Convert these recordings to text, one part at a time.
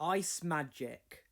Ice Magic.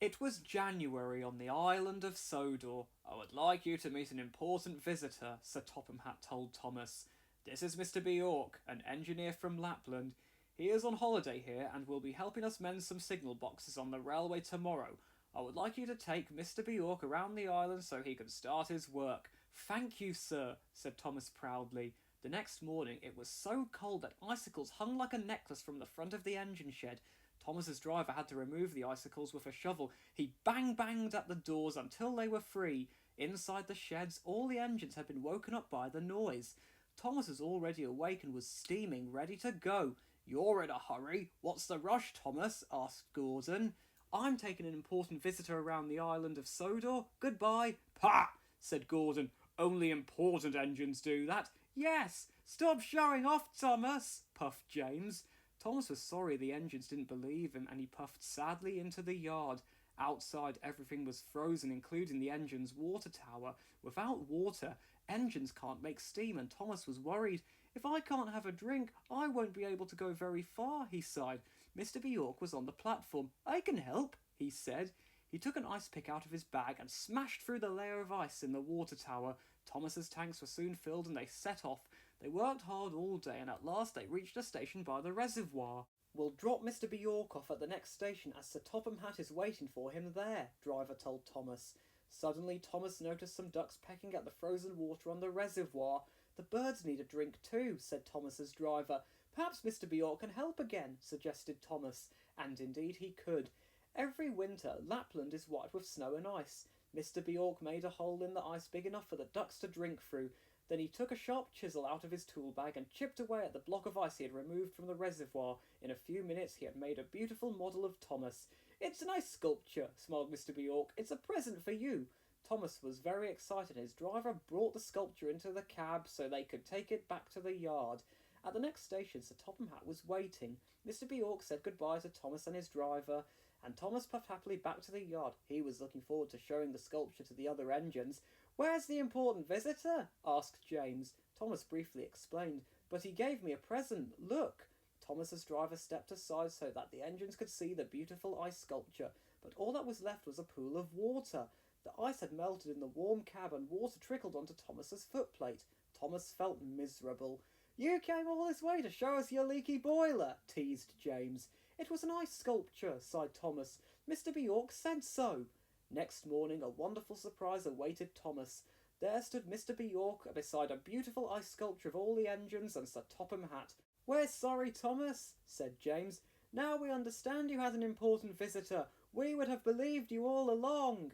It was January on the island of Sodor. "I would like you to meet an important visitor," Sir Topham Hatt told Thomas. "This is Mr. Bjork, an engineer from Lapland. He is on holiday here and will be helping us mend some signal boxes on the railway tomorrow. I would like you to take Mr. Bjork around the island so he can start his work." "Thank you, sir," said Thomas proudly. The next morning it was so cold that icicles hung like a necklace from the front of the engine shed. Thomas's driver had to remove the icicles with a shovel. He banged at the doors until they were free. Inside the sheds, all the engines had been woken up by the noise. Thomas was already awake and was steaming, ready to go. "You're in a hurry. What's the rush, Thomas?" asked Gordon. "I'm taking an important visitor around the island of Sodor. Goodbye." "Pah!" said Gordon. "Only important engines do that." "Yes, stop showing off, Thomas," puffed James. Thomas was sorry the engines didn't believe him, and he puffed sadly into the yard. Outside, everything was frozen, including the engine's water tower. Without water, engines can't make steam, and Thomas was worried. "If I can't have a drink, I won't be able to go very far," he sighed. Mr. Bjork was on the platform. "I can help," he said. He took an ice pick out of his bag and smashed through the layer of ice in the water tower. Thomas's tanks were soon filled and they set off. They worked hard all day and at last they reached a station by the reservoir. "We'll drop Mr. Bjork off at the next station as Sir Topham Hatt is waiting for him there," driver told Thomas. Suddenly Thomas noticed some ducks pecking at the frozen water on the reservoir. "The birds need a drink too," said Thomas's driver. "Perhaps Mr. Bjork can help again," suggested Thomas. And indeed he could. Every winter, Lapland is white with snow and ice. Mr. Bjork made a hole in the ice big enough for the ducks to drink through. Then he took a sharp chisel out of his tool bag and chipped away at the block of ice he had removed from the reservoir. In a few minutes he had made a beautiful model of Thomas. "It's a nice sculpture," smiled Mr. Bjork. "It's a present for you." Thomas was very excited. His driver brought the sculpture into the cab so they could take it back to the yard. At the next station, Sir Topham Hatt was waiting. Mr. Bjork said goodbye to Thomas and his driver, and Thomas puffed happily back to the yard. He was looking forward to showing the sculpture to the other engines. "Where's the important visitor?" asked James. Thomas briefly explained. "But he gave me a present. Look." Thomas's driver stepped aside so that the engines could see the beautiful ice sculpture, but all that was left was a pool of water. The ice had melted in the warm cab and water trickled onto Thomas's footplate. Thomas felt miserable. "You came all this way to show us your leaky boiler," teased James. "It was an ice sculpture," sighed Thomas. "Mr. Bjork said so." Next morning a wonderful surprise awaited Thomas. There stood Mr. Bjork beside a beautiful ice sculpture of all the engines and Sir Topham Hatt. "We're sorry, Thomas," said James. "Now we understand you had an important visitor. We would have believed you all along."